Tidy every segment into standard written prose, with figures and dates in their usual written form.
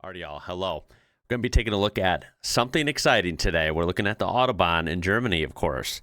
Alrighty, y'all. Hello. We're going to be taking a look at something exciting today. We're looking at the Autobahn in Germany, of course,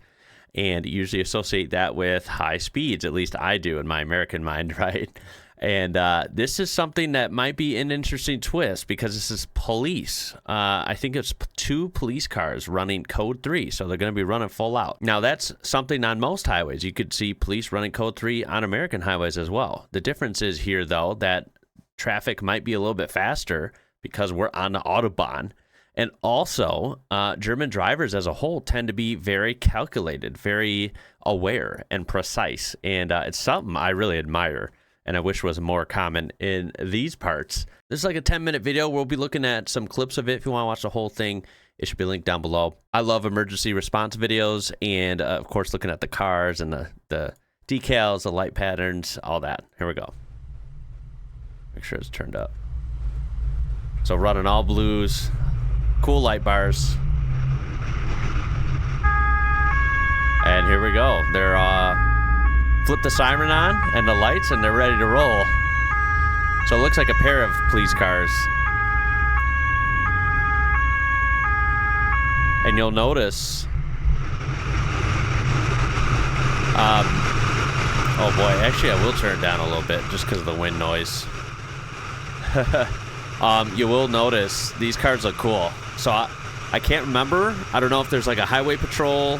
and usually associate that with high speeds. At least I do in my American mind, right? And this is something that might be an interesting twist because this is police. I think it's 2 police cars running code 3, so they're going to be running full out. Now, that's something on most highways. You could see police running code 3 on American highways as well. The difference is here, though, that traffic might be a little bit faster because we're on the Autobahn. And also, German drivers as a whole tend to be very calculated, very aware and precise. And it's something I really admire and I wish was more common in these parts. This is like a 10-minute video. We'll be looking at some clips of it. If you want to watch the whole thing, it should be linked down below. I love emergency response videos and, of course, looking at the cars and the decals, the light patterns, all that. Here we go. Make sure it's turned up. So running all blues, cool light bars. And here we go. They're flip the siren on and the lights and they're ready to roll. So it looks like a pair of police cars. And you'll notice, oh boy, actually I will turn it down a little bit just because of the wind noise. You will notice these cars look cool. So I can't remember. I don't know if there's like a highway patrol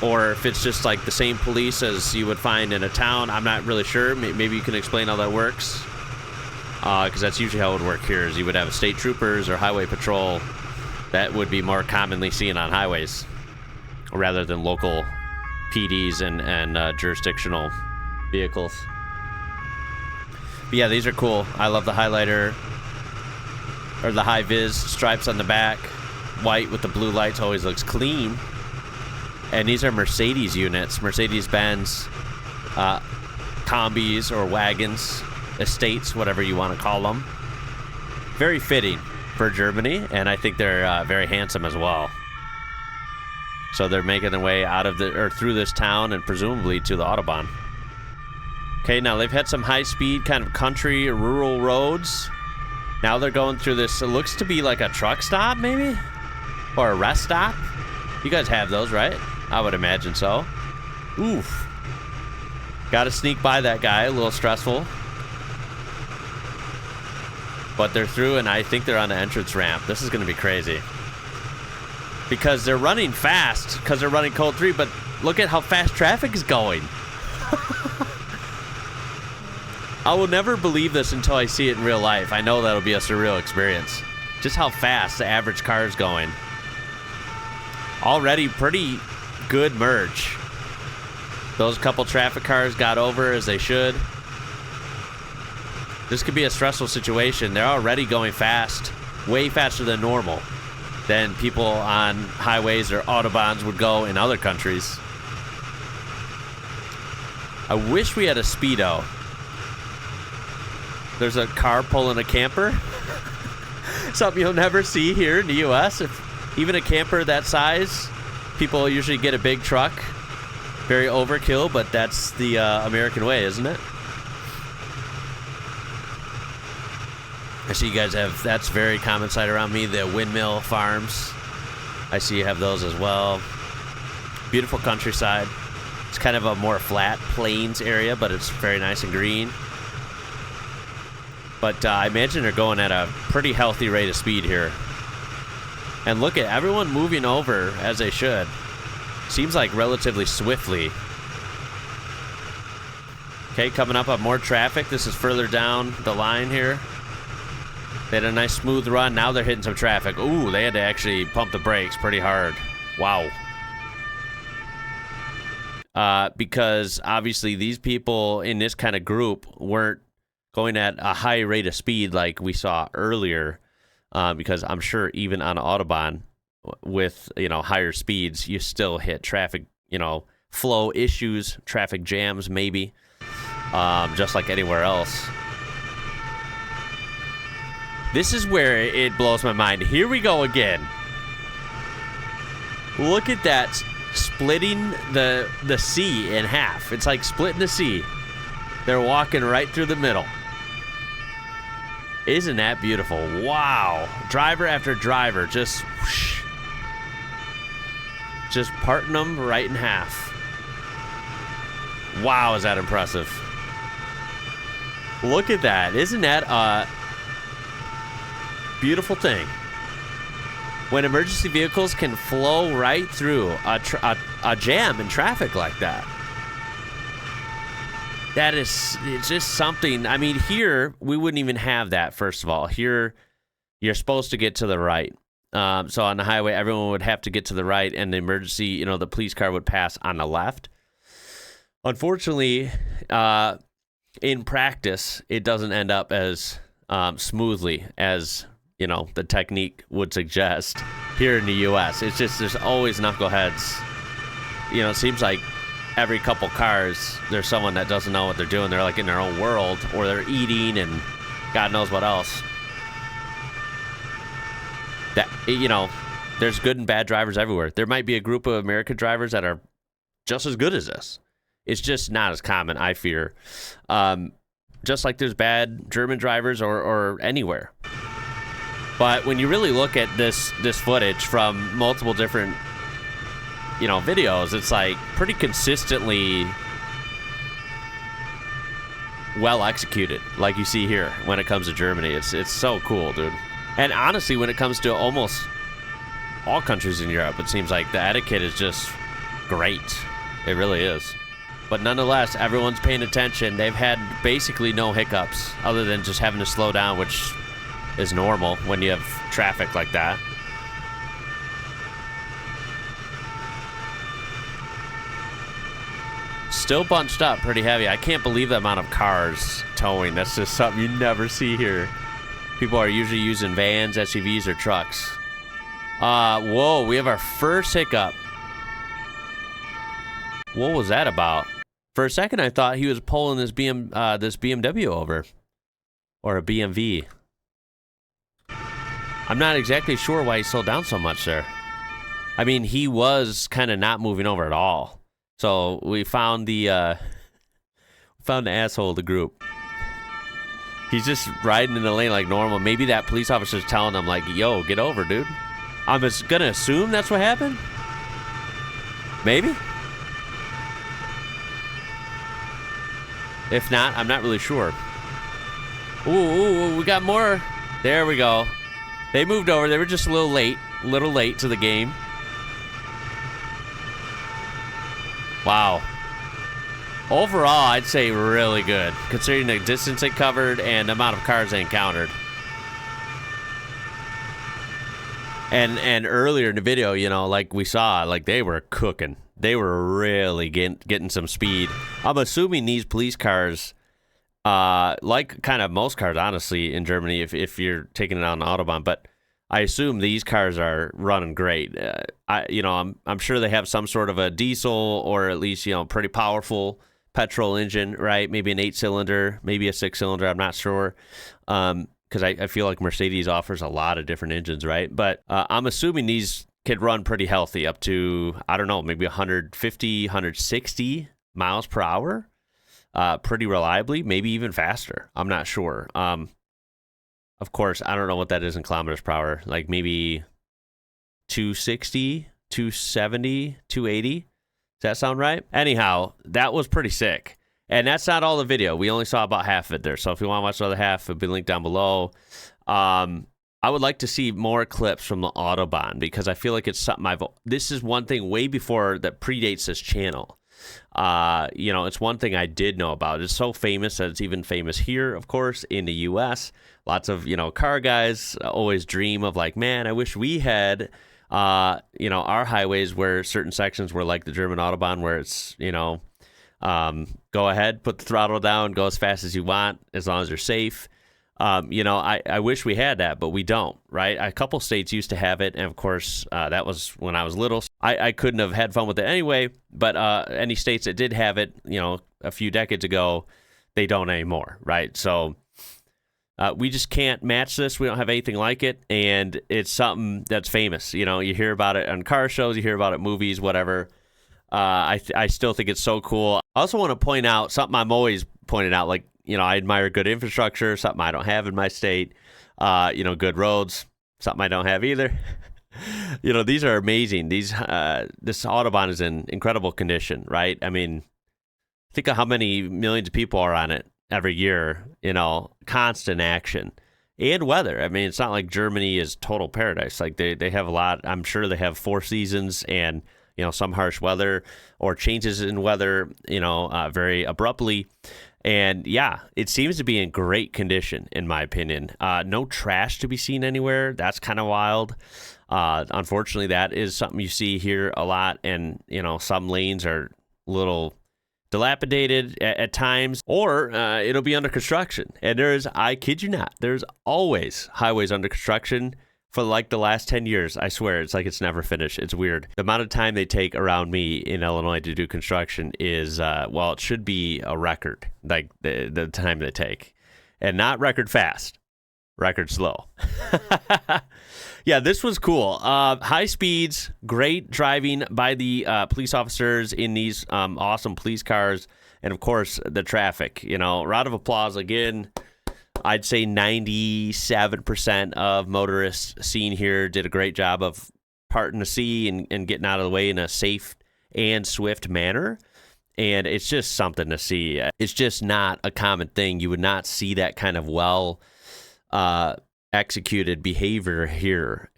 or if it's just like the same police as you would find in a town. I'm not really sure. Maybe you can explain how that works. Because that's usually how it would work here, is you would have state troopers or highway patrol that would be more commonly seen on highways rather than local PDs and jurisdictional vehicles. But yeah, these are cool. I love the highlighter or the high vis stripes on the back. White with the blue lights always looks clean. And these are Mercedes units, Mercedes-Benz combis or wagons, estates, whatever you want to call them. Very fitting for Germany, and I think they're very handsome as well. So they're making their way out of or through this town and presumably to the Autobahn. Okay, now they've had some high-speed kind of country, rural roads. Now they're going through this, it looks to be like a truck stop, maybe? Or a rest stop? You guys have those, right? I would imagine so. Oof. Gotta sneak by that guy, a little stressful. But they're through, and I think they're on the entrance ramp. This is gonna be crazy. Because they're running fast, because they're running code 3, but look at how fast traffic is going. I will never believe this until I see it in real life. I know that'll be a surreal experience. Just how fast the average car is going. Already pretty good merge. Those couple traffic cars got over as they should. This could be a stressful situation. They're already going fast, way faster than normal, than people on highways or autobahns would go in other countries. I wish we had a Speedo. There's a car pulling a camper. Something you'll never see here in the U.S. If even a camper that size, people usually get a big truck. Very overkill, but that's the American way, isn't it? I see you guys have, that's very common sight around me, the windmill farms. I see you have those as well. Beautiful countryside. It's kind of a more flat plains area, but it's very nice and green. But I imagine they're going at a pretty healthy rate of speed here. And look at everyone moving over as they should. Seems like relatively swiftly. Okay, coming up on more traffic. This is further down the line here. They had a nice smooth run. Now they're hitting some traffic. Ooh, they had to actually pump the brakes pretty hard. Wow. Because obviously these people in this kind of group weren't going at a high rate of speed like we saw earlier, because I'm sure even on Autobahn with, higher speeds, you still hit traffic, flow issues, traffic jams maybe, just like anywhere else. This is where it blows my mind. Here we go again. Look at that, splitting the sea in half. It's like splitting the sea. They're walking right through the middle. Isn't that beautiful? Wow. Driver after driver, just whoosh, just parting them right in half. Wow, is that impressive? Look at that. Isn't that a beautiful thing? When emergency vehicles can flow right through a jam in traffic like that. That is, it's just something. I mean, here, we wouldn't even have that, first of all. Here, you're supposed to get to the right. So on the highway, everyone would have to get to the right, and the emergency, the police car would pass on the left. Unfortunately, in practice, it doesn't end up as smoothly as, the technique would suggest here in the U.S. It's just, there's always knuckleheads. It seems like every couple cars, there's someone that doesn't know what they're doing. They're like in their own world, or they're eating and God knows what else. That, there's good and bad drivers everywhere. There might be a group of American drivers that are just as good as this. It's just not as common, I fear. Just like there's bad German drivers or anywhere. But when you really look at this footage from multiple different videos, it's like pretty consistently well executed, like you see here when it comes to Germany. It's so cool, dude. And honestly, when it comes to almost all countries in Europe, it seems like the etiquette is just great. It really is. But nonetheless, everyone's paying attention. They've had basically no hiccups other than just having to slow down, which is normal when you have traffic like that. Still bunched up pretty heavy. I can't believe the amount of cars towing. That's just something you never see here. People are usually using vans, SUVs, or trucks. Whoa, we have our first hiccup. What was that about? For a second, I thought he was pulling this BMW over. Or a BMW. I'm not exactly sure why he slowed down so much there. I mean, he was kind of not moving over at all. So we found the asshole of the group. He's just riding in the lane like normal. Maybe that police officer's telling him, like, yo, get over, dude. I'm just gonna assume that's what happened. Maybe. If not, I'm not really sure. Ooh, we got more. There we go. They moved over. They were just a little late to the game. Wow. Overall, I'd say really good, considering the distance it covered and the amount of cars they encountered. And earlier in the video, like we saw, like they were cooking. They were really getting some speed. I'm assuming these police cars, like kind of most cars, honestly, in Germany, if you're taking it on the Autobahn, but I assume these cars are running great. I'm sure they have some sort of a diesel or at least, pretty powerful petrol engine, right? Maybe an 8-cylinder, maybe a 6-cylinder. I'm not sure. Because I feel like Mercedes offers a lot of different engines, right? But I'm assuming these could run pretty healthy up to, I don't know, maybe 150, 160 miles per hour. Pretty reliably, maybe even faster. I'm not sure. Of course, I don't know what that is in kilometers per hour. Like maybe 260, 270, 280. Does that sound right? Anyhow, that was pretty sick. And that's not all the video. We only saw about half of it there. So if you want to watch the other half, it'll be linked down below. I would like to see more clips from the Autobahn because I feel like it's something this is one thing way before that predates this channel. It's one thing I did know about. It's so famous that it's even famous here, of course, in the U.S. Lots of, car guys always dream of like, man, I wish we had, our highways where certain sections were like the German Autobahn where it's, go ahead, put the throttle down, go as fast as you want, as long as you're safe. I wish we had that, but we don't, right? A couple states used to have it, and of course, that was when I was little. I couldn't have had fun with it anyway, but any states that did have it, a few decades ago, they don't anymore, right? So we just can't match this. We don't have anything like it, and it's something that's famous. You hear about it on car shows, you hear about it in movies, whatever. I still think it's so cool. I also want to point out something I'm always pointing out, like, I admire good infrastructure, something I don't have in my state. Good roads, something I don't have either. These are amazing. This Autobahn is in incredible condition, right? I mean, think of how many millions of people are on it every year, constant action and weather. I mean, it's not like Germany is total paradise. Like they have a lot. I'm sure they have 4 seasons and, some harsh weather or changes in weather, very abruptly. And yeah, it seems to be in great condition, in my opinion. No trash to be seen anywhere. That's kind of wild. Unfortunately, that is something you see here a lot. And, some lanes are a little dilapidated at times, or it'll be under construction. And I kid you not, there's always highways under construction for like the last 10 years. I swear, it's like it's never finished. It's weird. The amount of time they take around me in Illinois to do construction is, it should be a record, like the time they take. And not record fast, record slow. Yeah, this was cool. High speeds, great driving by the police officers in these awesome police cars. And, of course, the traffic. Round of applause again. I'd say 97% of motorists seen here did a great job of parting the sea and getting out of the way in a safe and swift manner. And it's just something to see. It's just not a common thing. You would not see that kind of executed behavior here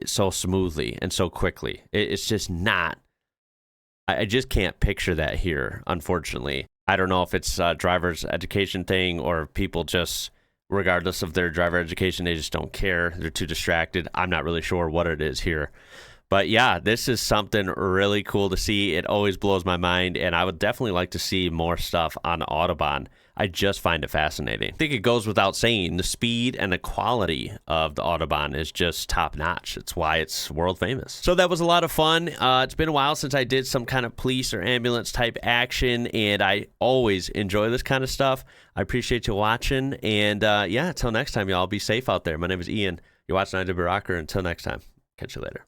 so smoothly and so quickly. It's just not. I just can't picture that here, unfortunately. I don't know if it's a driver's education thing or people just, regardless of their driver education, they just don't care. They're too distracted. I'm not really sure what it is here. But yeah, this is something really cool to see. It always blows my mind, and I would definitely like to see more stuff on the Autobahn. I just find it fascinating. I think it goes without saying, the speed and the quality of the Autobahn is just top-notch. It's why it's world famous. So that was a lot of fun. It's been a while since I did some kind of police or ambulance type action, and I always enjoy this kind of stuff. I appreciate you watching, and until next time, y'all, be safe out there. My name is Ian. You're watching IWrocker. Until next time, catch you later.